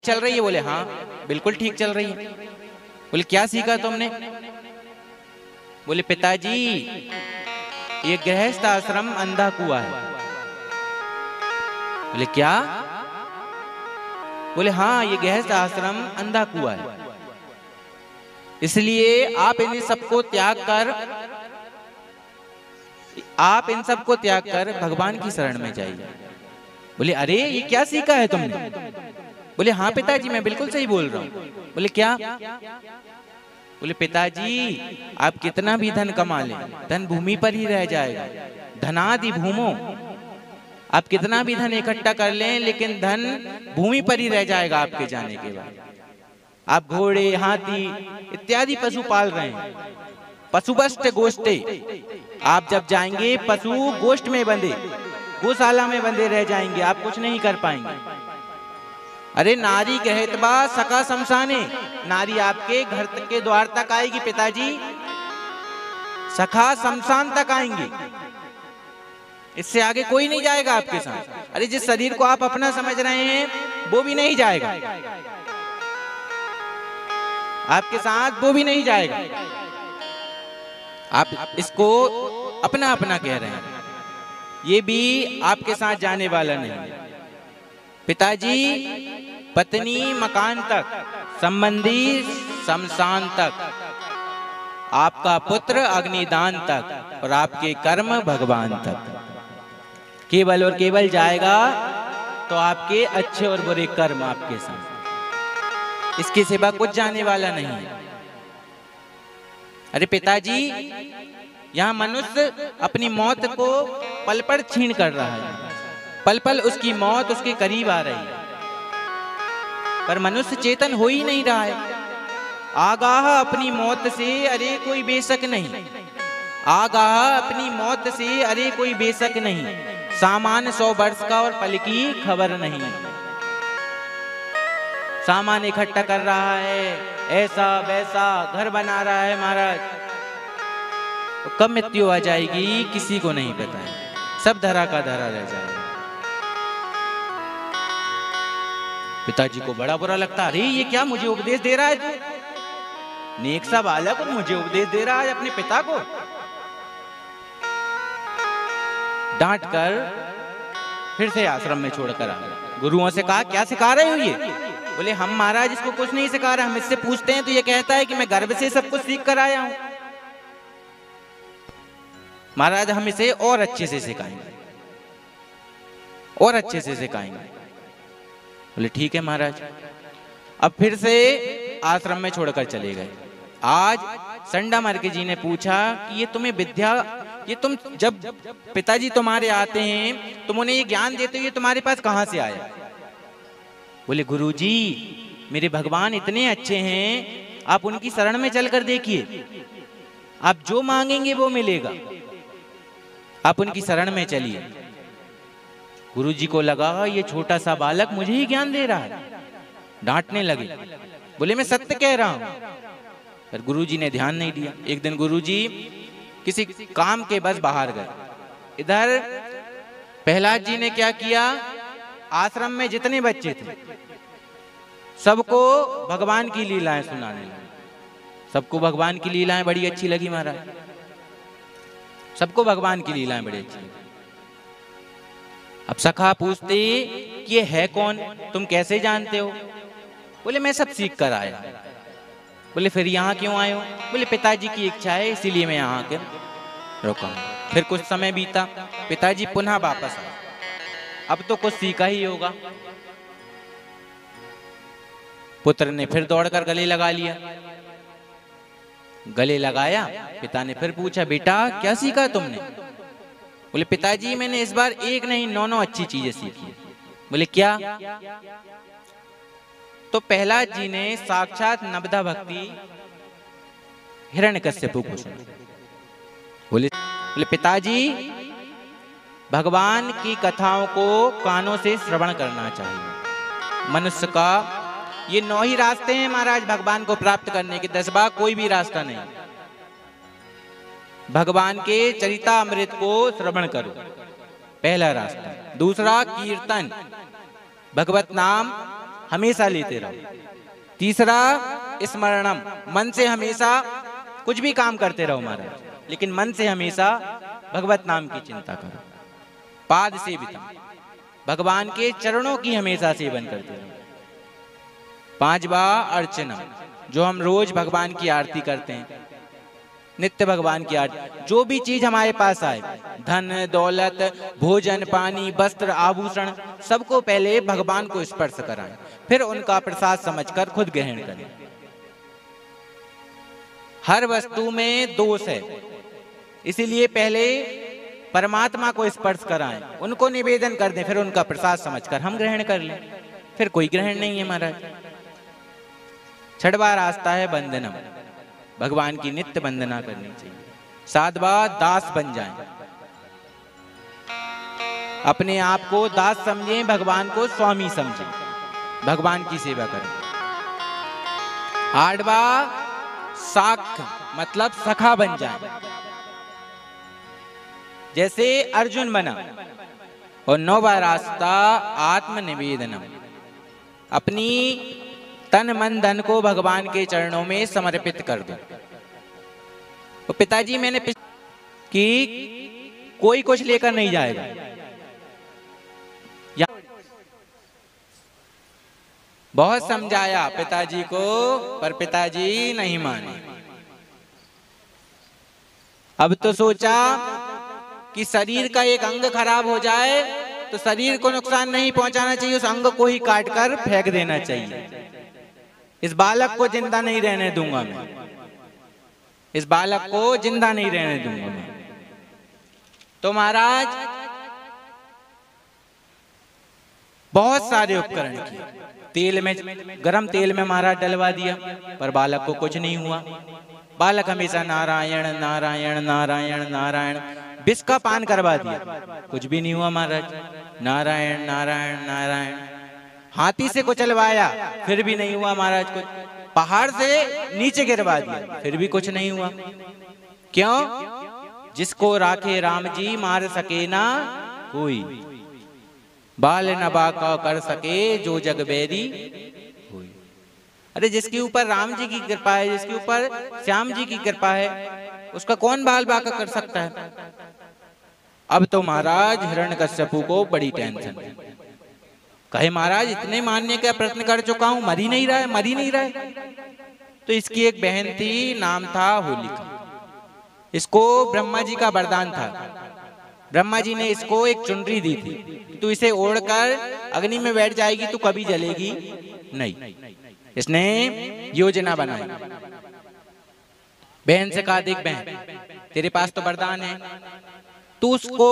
चल रही है? बोले हाँ बिल्कुल ठीक चल रही है। बोले क्या सीखा तुमने? बोले पिताजी ये गृहस्थ आश्रम अंधा कुआं है। बोले क्या? बोले हाँ ये गृहस्थ आश्रम अंधा कुआं है, इसलिए आप इन सबको त्याग कर भगवान की शरण में जाइए। बोले अरे ये क्या सीखा है तुमने? बोले हाँ पिताजी मैं बिल्कुल सही बोल रहा हूँ। बोले क्या? बोले पिताजी आप कितना भी धन कमा लें, धन भूमि पर ही रह जाएगा। धनादि भूमो, आप कितना भी धन इकट्ठा कर लें लेकिन धन भूमि पर ही रह जाएगा आपके जाने के बाद। आप घोड़े हाथी इत्यादि पशु पाल रहे हैं, पशुवष्ट गोष्ठे, आप जब जाएंगे पशु गोष्ठ में बंधे, गौशाला में बंधे रह जाएंगे, आप कुछ नहीं कर पाएंगे। अरे नारी कहतबा सका शमशाने, नारी आपके घर तक के द्वार तक आएगी पिताजी, सखा शमशान तक आएंगे, इससे आगे कोई नहीं जाएगा आपके साथ। अरे जिस शरीर को आप अपना समझ रहे हैं वो भी नहीं जाएगा आपके साथ, वो भी नहीं जाएगा। आप इसको अपना अपना कह रहे हैं, ये भी आपके साथ जाने वाला नहीं। पिताजी पत्नी मकान तक, संबंधी शमशान तक, आपका पुत्र अग्निदान तक और आपके कर्म भगवान तक। केवल और केवल जाएगा तो आपके अच्छे और बुरे कर्म आपके साथ, इसके सिवा कुछ जाने वाला नहीं है। अरे पिताजी यहाँ मनुष्य अपनी मौत को पल पल छीन कर रहा है, पल पल उसकी मौत उसके करीब आ रही है, पर मनुष्य चेतन हो ही नहीं रहा है। आगाह अपनी मौत से अरे कोई बेशक नहीं, आगाह अपनी मौत से अरे कोई बेशक नहीं, सामान 100 वर्ष का और पल की खबर नहीं। सामान इकट्ठा कर रहा है, ऐसा वैसा घर बना रहा है महाराज, तो कब मृत्यु आ जाएगी किसी को नहीं पता है, सब धरा का धरा रह जाएगा। पिताजी को बड़ा बुरा लगता, अरे ये क्या मुझे उपदेश दे रहा है तू, नेक सा बालक और मुझे उपदेश दे रहा है अपने पिता को। डांट कर फिर से आश्रम में छोड़कर आ गए। गुरुओं से कहा क्या सिखा रहे हो ये? बोले हम महाराज इसको कुछ नहीं सिखा रहे, हम इससे पूछते हैं तो ये कहता है कि मैं गर्भ से सब कुछ सीख कर आया हूं। महाराज हम इसे और अच्छे से सिखाएंगे, और अच्छे से सिखाएंगे। बोले ठीक है महाराज। अब फिर से आश्रम में छोड़कर चले गए। आज संडा मार्के जी ने पूछा कि ये तुम्हें विद्या, ये तुम जब पिताजी तुम्हारे आते हैं तुम उन्हें ये ज्ञान देते हो, ये तुम्हारे पास कहां से आया? बोले गुरुजी मेरे भगवान इतने अच्छे हैं, आप उनकी शरण में चलकर देखिए, आप जो मांगेंगे वो मिलेगा, आप उनकी शरण में चलिए। गुरुजी को लगा ये छोटा सा बालक मुझे ही ज्ञान दे रहा है, डांटने लगे। बोले मैं सत्य कह रहा हूं, पर गुरुजी ने ध्यान नहीं दिया। एक दिन गुरुजी किसी काम के बस बाहर गए। इधर प्रहलाद जी ने क्या किया, आश्रम में जितने बच्चे थे सबको भगवान की लीलाएं सुनाने लगे। सबको भगवान की लीलाएं बड़ी अच्छी लगी महाराज, सबको भगवान की लीलाएं बड़ी अच्छी लगी। अब सखा पूछते कि ये है कौन, तुम कैसे जानते हो? बोले मैं सब सीख कर आया। बोले फिर यहाँ क्यों आए हो? बोले पिताजी की इच्छा है इसीलिए मैं यहाँ आकर रुका। फिर कुछ समय बीता, पिताजी पुनः वापस आए। अब तो कुछ सीखा ही होगा। पुत्र ने फिर दौड़कर गले लगा लिया। गले लगाया, पिता ने फिर पूछा बेटा क्या सीखा तुमने? बोले पिताजी मैंने इस बार एक नहीं 9 अच्छी चीजें सीखी। बोले क्या? तो प्रहलाद जी ने साक्षात नवधा भक्ति हिरण्यकश्यप को सुना। बोले पिताजी भगवान की कथाओं को कानों से श्रवण करना चाहिए। मनुष्य का ये 9 ही रास्ते हैं महाराज भगवान को प्राप्त करने के, 10वां कोई भी रास्ता नहीं। भगवान के चरितामृत को श्रवण करो, पहला रास्ता। दूसरा कीर्तन, भगवत नाम हमेशा लेते रहो। तीसरा स्मरणम, मन से हमेशा कुछ भी काम करते रहो महाराज, लेकिन मन से हमेशा भगवत नाम की चिंता करो। पाद सेवितम, भगवान के चरणों की हमेशा सेवन करते रहो। पांचवा अर्चना, जो हम रोज भगवान की आरती करते हैं, नित्य भगवान की आरती। जो भी चीज हमारे पास आए, धन दौलत भोजन पानी वस्त्र आभूषण, सबको पहले भगवान को स्पर्श कराएं, फिर उनका प्रसाद समझकर खुद ग्रहण करें। हर वस्तु में दोष है, इसीलिए पहले परमात्मा को स्पर्श कराएं, उनको निवेदन कर दें, फिर उनका प्रसाद समझकर हम ग्रहण कर लें, फिर कोई ग्रहण नहीं है महाराज। छठवां रास्ता है वंदनम, भगवान की नित्य वंदना करनी चाहिए। सातवां दास बन जाएं, अपने आप को दास समझें, भगवान को स्वामी समझें, भगवान की सेवा करें। आठवां साख, मतलब सखा बन जाएं, जैसे अर्जुन बना। और नौवां रास्ता आत्मनिवेदनम, अपनी तन मन धन को भगवान के चरणों में समर्पित कर दो। तो पिताजी मैंने कि कोई कुछ लेकर नहीं जाएगा, बहुत समझाया पिताजी को, पर पिताजी नहीं माने। अब तो सोचा कि शरीर का एक अंग खराब हो जाए तो शरीर को नुकसान नहीं पहुंचाना चाहिए, उस अंग को ही काटकर फेंक देना चाहिए। इस बालक को जिंदा नहीं रहने दूंगा मैं, इस बालक को जिंदा नहीं रहने दूंगा मैं। तो महाराज बहुत सारे उपकरण किए, तेल में, गरम तेल में महाराज डलवा दिया, पर बालक को कुछ नहीं हुआ। बालक हमेशा नारायण नारायण नारायण नारायण, विष का पान करवा दिया, कुछ भी नहीं हुआ महाराज। नारायण नारायण नारायण। हाथी से कुचलवाया, फिर भी नहीं हुआ महाराज कुछ। पहाड़ से नीचे गिरवा दिया, फिर भी कुछ नहीं हुआ। क्यों? जिसको राखे राम जी मार सके ना कोई, बाल न बाका कर सके जो जग बैरी होई। अरे जिसके ऊपर राम जी की कृपा है, जिसके ऊपर श्याम जी की कृपा है, उसका कौन बाल बाका कर सकता है? अब तो महाराज हिरण्यकश्यपु को बड़ी टेंशन है। कहे महाराज इतने मानने का प्रयत्न कर चुका हूं, मर ही नहीं रहा है, मर ही नहीं रहा है। तो इसकी एक बहन थी, नाम था होलिका। इसको ब्रह्मा जी का वरदान था, ब्रह्मा जी ने इसको एक चुनरी दी थी, तू इसे ओढ़कर अग्नि में बैठ जाएगी तो कभी जलेगी नहीं। इसने योजना बनाई, बहन से कहा देख बहन तेरे पास तो वरदान है, तू उसको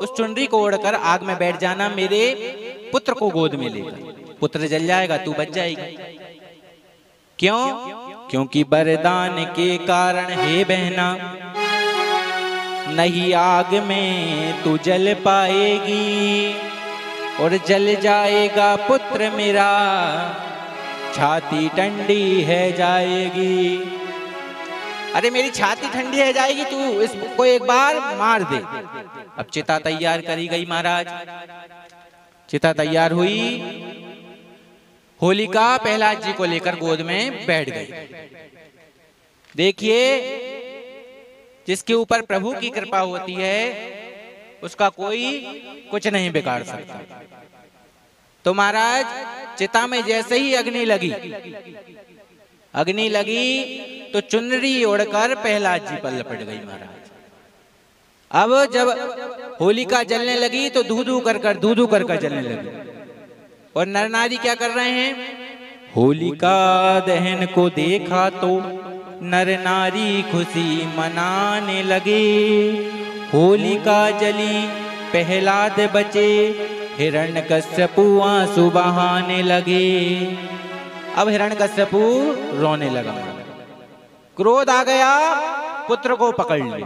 उस चुनरी को ओढ़कर आग में बैठ जाना, मेरे पुत्र को गोद में लेगा, पुत्र जल जाएगा, तू बच जाएगी। क्यों? क्योंकि वरदान के कारण हे बहना नहीं आग में तू जल पाएगी, और जल जाएगा पुत्र मेरा, छाती ठंडी है जाएगी। अरे मेरी छाती ठंडी है जाएगी, तू इसको एक बार मार दे। अब चिता तैयार करी गई महाराज, चिता तैयार हुई, होलिका प्रहलाद जी को लेकर गोद में बैठ गई। देखिए जिसके ऊपर प्रभु की कृपा होती है उसका कोई कुछ नहीं बिगाड़ सकता। तो महाराज चिता में जैसे ही अग्नि लगी, अग्नि लगी तो चुनरी ओढ़कर प्रहलाद जी पर लपट गई महाराज। अब जब होलिका जलने लगी तो धू धू कर जलने लगी। और नर नारी क्या कर रहे हैं? होलिका दहन को देखा तो नर नारी खुशी मनाने लगे। होलिका जली प्रहलाद बचे, हिरण्यकश्यपु आंसू बहाने लगे। अब हिरण्यकश्यपु रोने लगा, क्रोध आ गया, पुत्र को पकड़ ले।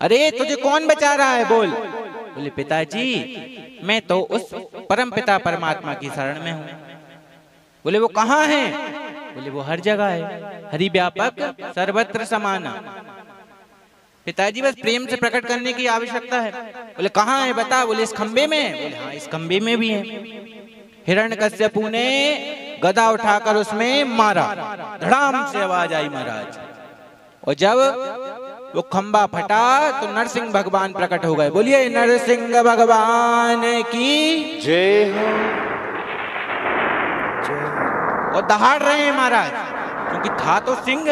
अरे तुझे कौन बचा रहा है बोल? बोले पिताजी मैं तो उस परम पिता परमात्मा की शरण में हूँ। बोले वो कहाँ है? बोले वो हर जगह है, हरि व्यापक सर्वत्र समाना। पिताजी बस प्रेम से प्रकट करने की आवश्यकता है। बोले कहाँ है बता? बोले इस खंबे में। बोले हाँ इस खंबे में भी है। हिरण्यकश्यपु ने गदा उठाकर उसमें मारा, धड़ाम से आवाज आई महाराज। और जब वो खंबा फटा तो नरसिंह भगवान प्रकट हो गए। बोलिए नरसिंह भगवान की जय हो। और दहाड़ रहे हैं महाराज, क्योंकि था तो सिंह,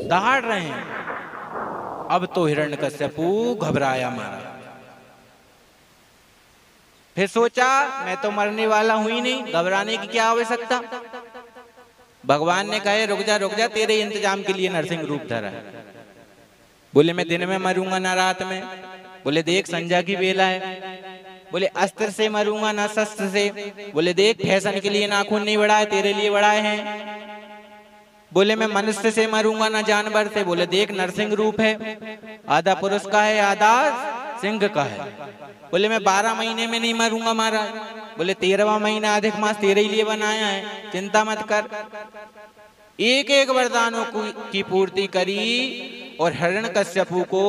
दहाड़ रहे हैं। अब तो हिरण्यकश्यपु घबराया महाराज, फिर सोचा मैं तो मरने वाला हूं ही नहीं, घबराने की क्या आवश्यकता। भगवान ने कहे रुक जा, तेरे इंतजाम के लिए नरसिंह रूप धरा है। बोले मैं दिन में मरूंगा ना रात में। बोले देख संध्या की बेला है। बोले अस्त्र से मरूंगा ना शस्त्र से। बोले देख फैशन के लिए नाखून नहीं बढ़ाए, तेरे लिए बढ़ाए हैं। बोले मैं मनुष्य से मरूंगा ना जानवर से। बोले देख नरसिंह रूप है, आधा पुरुष का है आधा सिंह का है। बोले मैं 12 महीने में नहीं मरूंगा महाराज। बोले 13वां महीना अधिक मास तेरे ही लिए बनाया है, चिंता मत कर। एक एक वरदानों की पूर्ति करी और हिरण्यकश्यपु को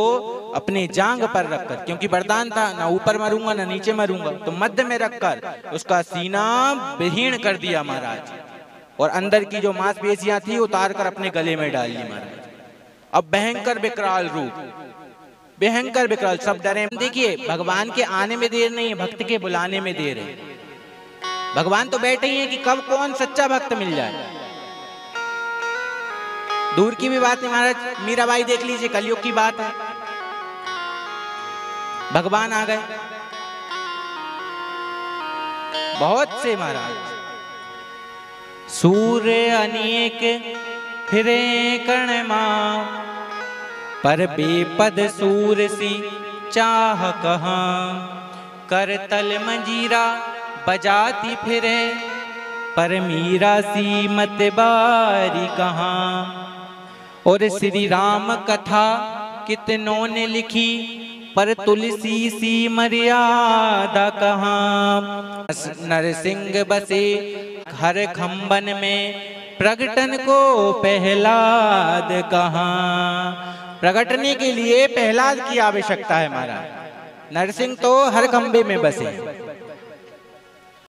अपने जांग पर रखकर, क्योंकि वरदान था ना ऊपर मरूंगा ना नीचे मरूंगा, तो मध्य में रखकर उसका सीना विहीन कर दिया महाराज। और अंदर की जो मांसपेशियां थी उतार कर अपने गले में डाल ली महाराज। अब भयंकर विकराल रूप, भयंकर विकराल, सब डरे। देखिए भगवान के आने में देर नहीं है, भक्त के बुलाने में देर है। भगवान तो बैठे ही हैं कि कब कौन सच्चा भक्त मिल जाए। दूर की भी बात नहीं महाराज, मीराबाई देख लीजिए, कलयुग की बात है, भगवान आ गए। बहुत से महाराज सूर्य अनेक फिरे कर्ण मां, पर बेपद सूर सी चाह कहां। कर तल मंजीरा बजाती फिरे, पर मीरा सी मत बारी कहां। और श्री राम कथा कितनों ने लिखी, पर तुलसी सी मर्यादा कहां। नरसिंह बसे हर खंबन में, प्रगटन को प्रहलाद कहां। प्रगटने के लिए प्रहलाद की आवश्यकता है महाराज। नरसिंह तो हर खंबे में बसे।